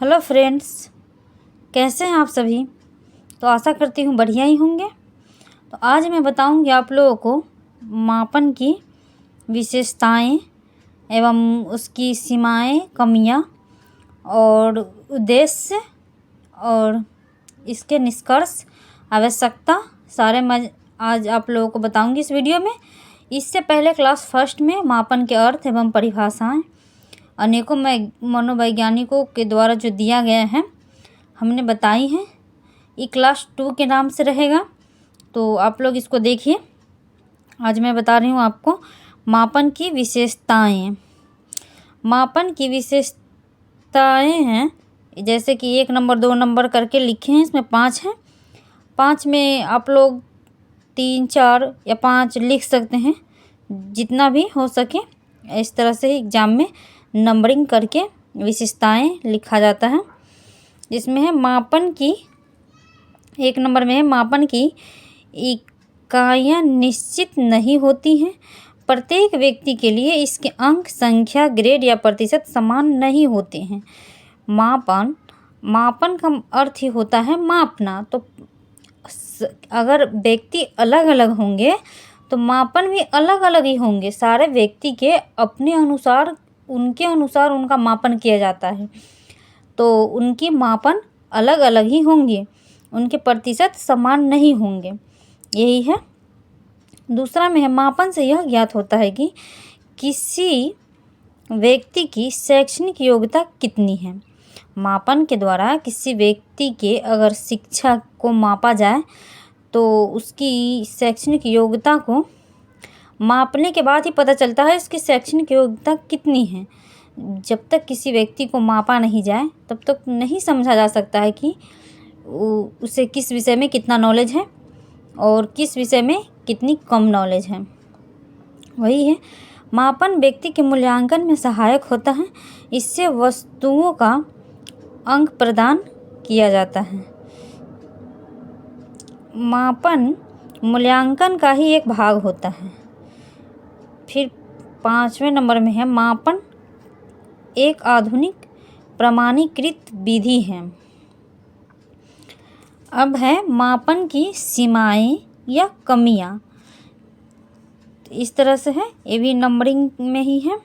Hello friends, कैसे हैं आप सभी। तो आशा करती हूँ बढ़िया ही होंगे। तो आज मैं बताऊँगी आप लोगों को मापन की विशेषताएं एवं उसकी सीमाएं, कमियां और उद्देश्य और इसके निष्कर्ष, आवश्यकता सारे मैं आज आप लोगों को बताऊंगी इस वीडियो में। इससे पहले क्लास फर्स्ट में मापन के अर्थ एवं परिभाषाएं अनेकों मनोवैज्ञानिकों के द्वारा जो दिया गया है हमने बताई हैं। ये क्लास 2 के नाम से रहेगा, तो आप लोग इसको देखिए। आज मैं बता रही हूँ आपको मापन की विशेषताएं। मापन की विशेषताएं हैं जैसे कि 1 नंबर 2 नंबर करके लिखे हैं, इसमें 5 हैं। 5 में आप लोग 3 4 या 5 लिख सकते हैं, जितना भी हो सके। इस तरह से एग्ज़ाम में नंबरिंग करके विशेषताएं लिखा जाता है। जिसमें है मापन की 1 नंबर में है मापन की इकाइयाँ निश्चित नहीं होती हैं। प्रत्येक व्यक्ति के लिए इसके अंक, संख्या, ग्रेड या प्रतिशत समान नहीं होते हैं। मापन का अर्थ ही होता है मापना। तो अगर व्यक्ति अलग अलग होंगे तो मापन भी अलग अलग ही होंगे। सारे व्यक्ति के अपने अनुसार, उनके अनुसार उनका मापन किया जाता है, तो उनकी मापन अलग अलग ही होंगे, उनके प्रतिशत समान नहीं होंगे। यही है। दूसरा में है मापन से यह ज्ञात होता है कि किसी व्यक्ति की शैक्षणिक योग्यता कितनी है। मापन के द्वारा किसी व्यक्ति के अगर शिक्षा को मापा जाए तो उसकी शैक्षणिक योग्यता को मापने के बाद ही पता चलता है इसकी शैक्षणिक योग्यता कितनी है। जब तक किसी व्यक्ति को मापा नहीं जाए तब तक नहीं समझा जा सकता है कि उसे किस विषय में कितना नॉलेज है और किस विषय में कितनी कम नॉलेज है। वही है, मापन व्यक्ति के मूल्यांकन में सहायक होता है। इससे वस्तुओं का अंक प्रदान किया जाता है। मापन मूल्यांकन का ही एक भाग होता है। फिर 5वें नंबर में है मापन एक आधुनिक प्रमाणीकृत विधि है। अब है मापन की सीमाएं या कमियां। इस तरह से है, ये भी नंबरिंग में ही है।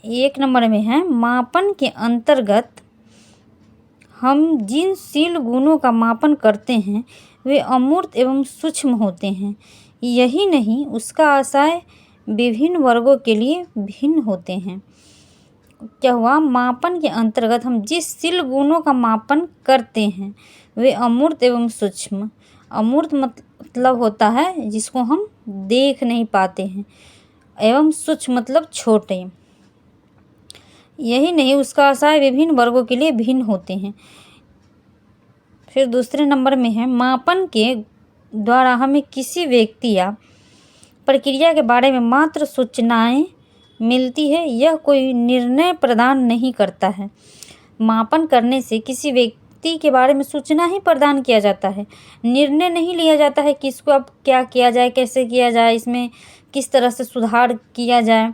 1 नंबर में है मापन के अंतर्गत हम जिन शील गुणों का मापन करते हैं वे अमूर्त एवं सूक्ष्म होते हैं। यही नहीं, उसका आशय विभिन्न वर्गों के लिए भिन्न होते हैं। क्या हुआ, मापन के अंतर्गत हम जिस शील गुणों का मापन करते हैं वे अमूर्त एवं सूक्ष्म। अमूर्त मतलब होता है जिसको हम देख नहीं पाते हैं, एवं सूक्ष्म मतलब छोटे। यही नहीं, उसका आशय विभिन्न वर्गों के लिए भिन्न होते हैं। फिर दूसरे नंबर में है मापन के द्वारा हमें किसी व्यक्ति या प्रक्रिया के बारे में मात्र सूचनाएं मिलती है, यह कोई निर्णय प्रदान नहीं करता है। मापन करने से किसी व्यक्ति के बारे में सूचना ही प्रदान किया जाता है, निर्णय नहीं लिया जाता है कि इसको अब क्या किया जाए, कैसे किया जाए, इसमें किस तरह से सुधार किया जाए,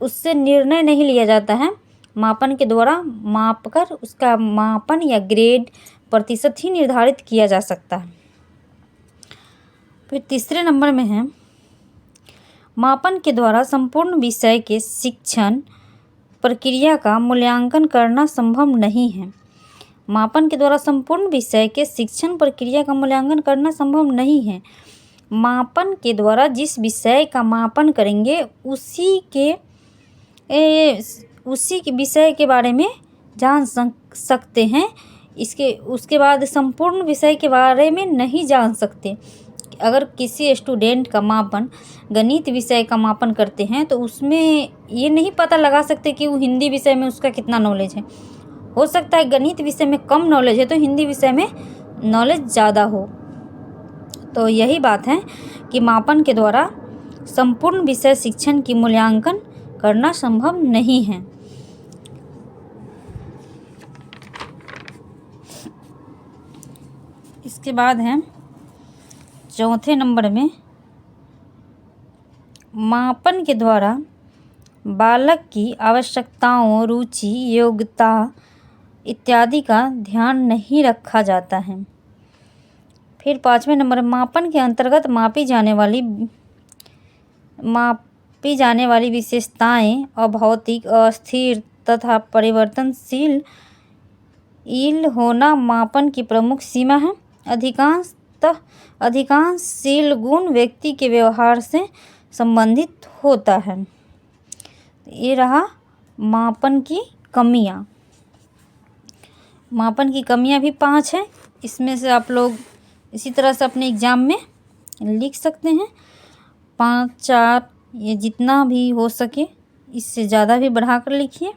उससे निर्णय नहीं लिया जाता है। मापन के द्वारा मापकर उसका मापन या ग्रेड, प्रतिशत ही निर्धारित किया जा सकता है। फिर तीसरे नंबर में है मापन के द्वारा संपूर्ण विषय के शिक्षण प्रक्रिया का मूल्यांकन करना संभव नहीं है। मापन के द्वारा संपूर्ण विषय के शिक्षण प्रक्रिया का मूल्यांकन करना संभव नहीं है। मापन के द्वारा जिस विषय का मापन करेंगे उसी के विषय के बारे में जान सकते हैं। उसके बाद संपूर्ण विषय के बारे में नहीं जान सकते। अगर किसी स्टूडेंट का मापन गणित विषय का मापन करते हैं तो उसमें ये नहीं पता लगा सकते कि वो हिंदी विषय में उसका कितना नॉलेज है। हो सकता है गणित विषय में कम नॉलेज है तो हिंदी विषय में नॉलेज ज़्यादा हो। तो यही बात है कि मापन के द्वारा संपूर्ण विषय शिक्षण की मूल्यांकन करना संभव नहीं है। इसके बाद है चौथे नंबर में मापन के द्वारा बालक की आवश्यकताओं, रुचि, योग्यता इत्यादि का ध्यान नहीं रखा जाता है। फिर 5वें नंबर, मापन के अंतर्गत मापी जाने वाली विशेषताएं अभौतिक, अस्थिर तथा परिवर्तनशील होना मापन की प्रमुख सीमा है। अधिकांशशील गुण व्यक्ति के व्यवहार से संबंधित होता है। ये रहा मापन की कमियाँ। मापन की कमियाँ भी 5 हैं। इसमें से आप लोग इसी तरह से अपने एग्ज़ाम में लिख सकते हैं। 5, 4 ये जितना भी हो सके, इससे ज़्यादा भी बढ़ा कर लिखिए।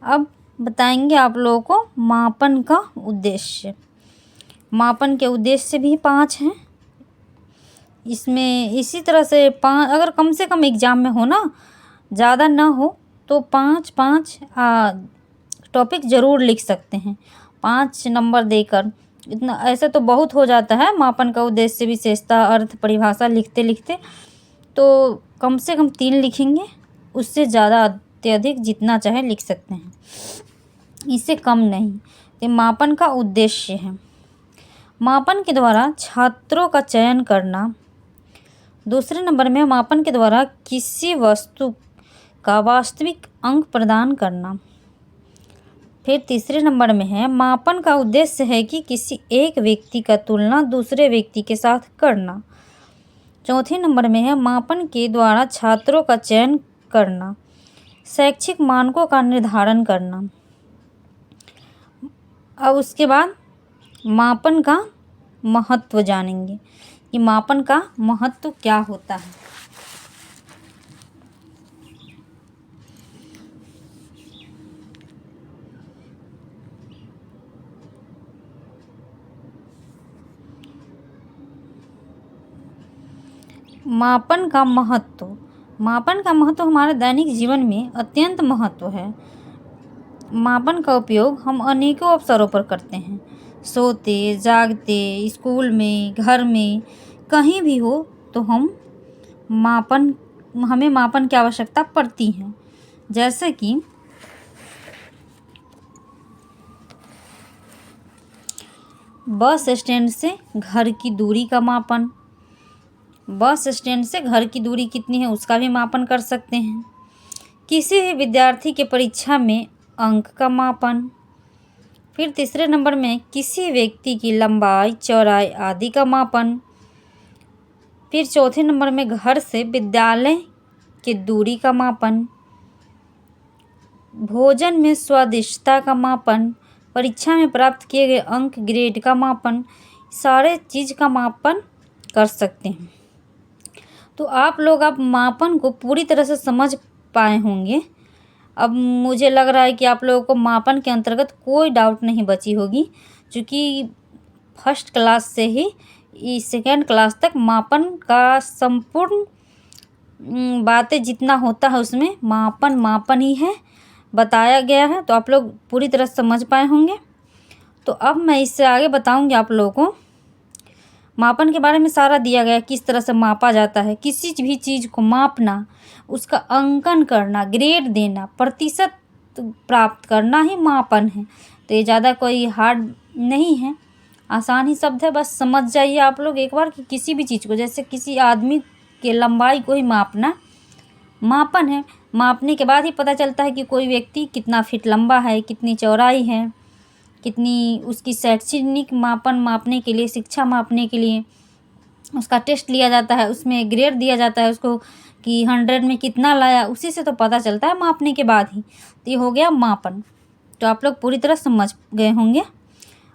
अब बताएंगे आप लोगों को मापन का उद्देश्य। मापन के उद्देश्य भी 5 हैं। इसमें इसी तरह से 5, अगर कम से कम एग्ज़ाम में हो ना, ज़्यादा ना हो तो 5-5 टॉपिक ज़रूर लिख सकते हैं, 5 नंबर देकर। इतना ऐसा तो बहुत हो जाता है। मापन का उद्देश्य, विशेषता, अर्थ, परिभाषा लिखते लिखते तो कम से कम 3 लिखेंगे, उससे ज़्यादा अत्यधिक जितना चाहे लिख सकते हैं, इससे कम नहीं। तो मापन का उद्देश्य है मापन के द्वारा छात्रों का चयन करना। दूसरे नंबर में मापन के द्वारा किसी वस्तु का वास्तविक अंक प्रदान करना। फिर तीसरे नंबर में है मापन का उद्देश्य है कि किसी एक व्यक्ति का तुलना दूसरे व्यक्ति के साथ करना। चौथे नंबर में है मापन के द्वारा छात्रों का चयन करना, शैक्षिक मानकों का निर्धारण करना। अब उसके बाद मापन का महत्व जानेंगे कि मापन का महत्व क्या होता है। मापन का महत्व हमारे दैनिक जीवन में अत्यंत महत्व है। मापन का उपयोग हम अनेकों अवसरों पर करते हैं। सोते जागते, स्कूल में, घर में, कहीं भी हो तो हमें मापन की आवश्यकता पड़ती है। जैसे कि बस स्टैंड से घर की दूरी का मापन, बस स्टैंड से घर की दूरी कितनी है उसका भी मापन कर सकते हैं। किसी भी विद्यार्थी के परीक्षा में अंक का मापन। फिर तीसरे नंबर में किसी व्यक्ति की लंबाई, चौड़ाई आदि का मापन। फिर चौथे नंबर में घर से विद्यालय की दूरी का मापन। भोजन में स्वादिष्टता का मापन, परीक्षा में प्राप्त किए गए अंक, ग्रेड का मापन, सारे चीज़ का मापन कर सकते हैं। तो आप लोग अब मापन को पूरी तरह से समझ पाए होंगे। अब मुझे लग रहा है कि आप लोगों को मापन के अंतर्गत कोई डाउट नहीं बची होगी, क्योंकि फर्स्ट क्लास से ही सेकेंड क्लास तक मापन का संपूर्ण बातें जितना होता है उसमें मापन ही है, बताया गया है। तो आप लोग पूरी तरह समझ पाए होंगे। तो अब मैं इससे आगे बताऊंगी आप लोगों को मापन के बारे में। सारा दिया गया किस तरह से मापा जाता है, किसी भी चीज़ को मापना, उसका अंकन करना, ग्रेड देना, प्रतिशत प्राप्त करना ही मापन है। तो ये ज़्यादा कोई हार्ड नहीं है, आसान ही शब्द है। बस समझ जाइए आप लोग एक बार कि किसी भी चीज़ को, जैसे किसी आदमी के लंबाई को ही मापना मापन है। मापने के बाद ही पता चलता है कि कोई व्यक्ति कितना फीट लंबा है, कितनी चौड़ाई है, कितनी उसकी शैक्षणिक मापन मापने के लिए, शिक्षा मापने के लिए उसका टेस्ट लिया जाता है, उसमें ग्रेड दिया जाता है उसको कि 100 में कितना लाया, उसी से तो पता चलता है मापने के बाद ही। तो ये हो गया मापन। तो आप लोग पूरी तरह समझ गए होंगे।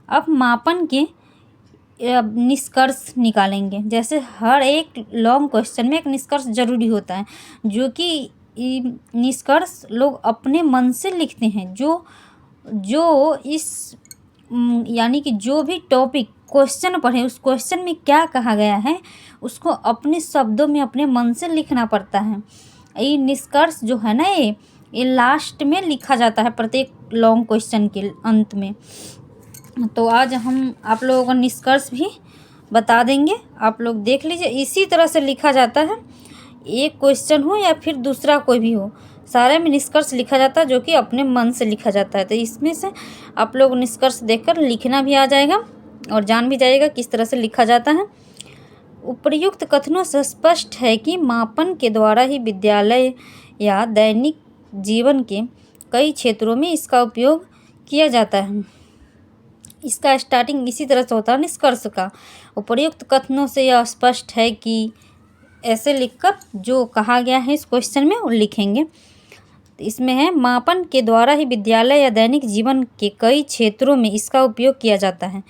अब मापन के निष्कर्ष निकालेंगे। जैसे हर एक लॉन्ग क्वेश्चन में एक निष्कर्ष जरूरी होता है, जो कि निष्कर्ष लोग अपने मन से लिखते हैं। जो इस यानी कि जो भी टॉपिक क्वेश्चन पढ़े, उस क्वेश्चन में क्या कहा गया है उसको अपने शब्दों में अपने मन से लिखना पड़ता है। ये निष्कर्ष जो है ना, ये लास्ट में लिखा जाता है प्रत्येक लॉन्ग क्वेश्चन के अंत में। तो आज हम आप लोगों को निष्कर्ष भी बता देंगे, आप लोग देख लीजिए। इसी तरह से लिखा जाता है, एक क्वेश्चन हो या फिर दूसरा कोई भी हो, सारे में निष्कर्ष लिखा जाता है जो कि अपने मन से लिखा जाता है। तो इसमें से आप लोग निष्कर्ष देखकर लिखना भी आ जाएगा और जान भी जाइएगा किस तरह से लिखा जाता है। उपर्युक्त कथनों से स्पष्ट है कि मापन के द्वारा ही विद्यालय या दैनिक जीवन के कई क्षेत्रों में इसका उपयोग किया जाता है। इसका स्टार्टिंग इसी तरह से होता है निष्कर्ष का। उपर्युक्त कथनों से यह स्पष्ट है कि ऐसे लिखकर जो कहा गया है इस क्वेश्चन में वो लिखेंगे। तो इसमें है मापन के द्वारा ही विद्यालय या दैनिक जीवन के कई क्षेत्रों में इसका उपयोग किया जाता है।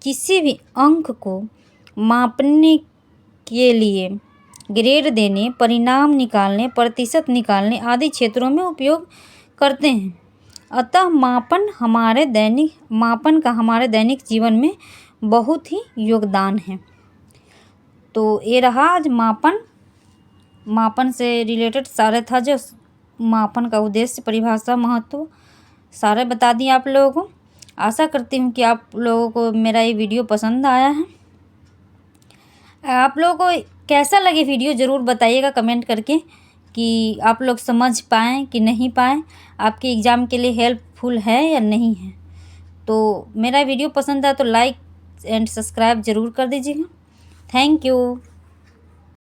किसी भी अंक को मापने के लिए ग्रेड देने, परिणाम निकालने, प्रतिशत निकालने आदि क्षेत्रों में उपयोग करते हैं। अतः मापन का हमारे दैनिक जीवन में बहुत ही योगदान है। तो ये रहा आज मापन से रिलेटेड सारे था, जो मापन का उद्देश्य, परिभाषा, महत्व सारे बता दिए आप लोगों को। आशा करती हूँ कि आप लोगों को मेरा ये वीडियो पसंद आया है। आप लोगों को कैसा लगे वीडियो ज़रूर बताइएगा कमेंट करके कि आप लोग समझ पाएँ कि नहीं पाएँ, आपके एग्ज़ाम के लिए हेल्पफुल है या नहीं है। तो मेरा वीडियो पसंद आया तो लाइक एंड सब्सक्राइब ज़रूर कर दीजिएगा। Thank you.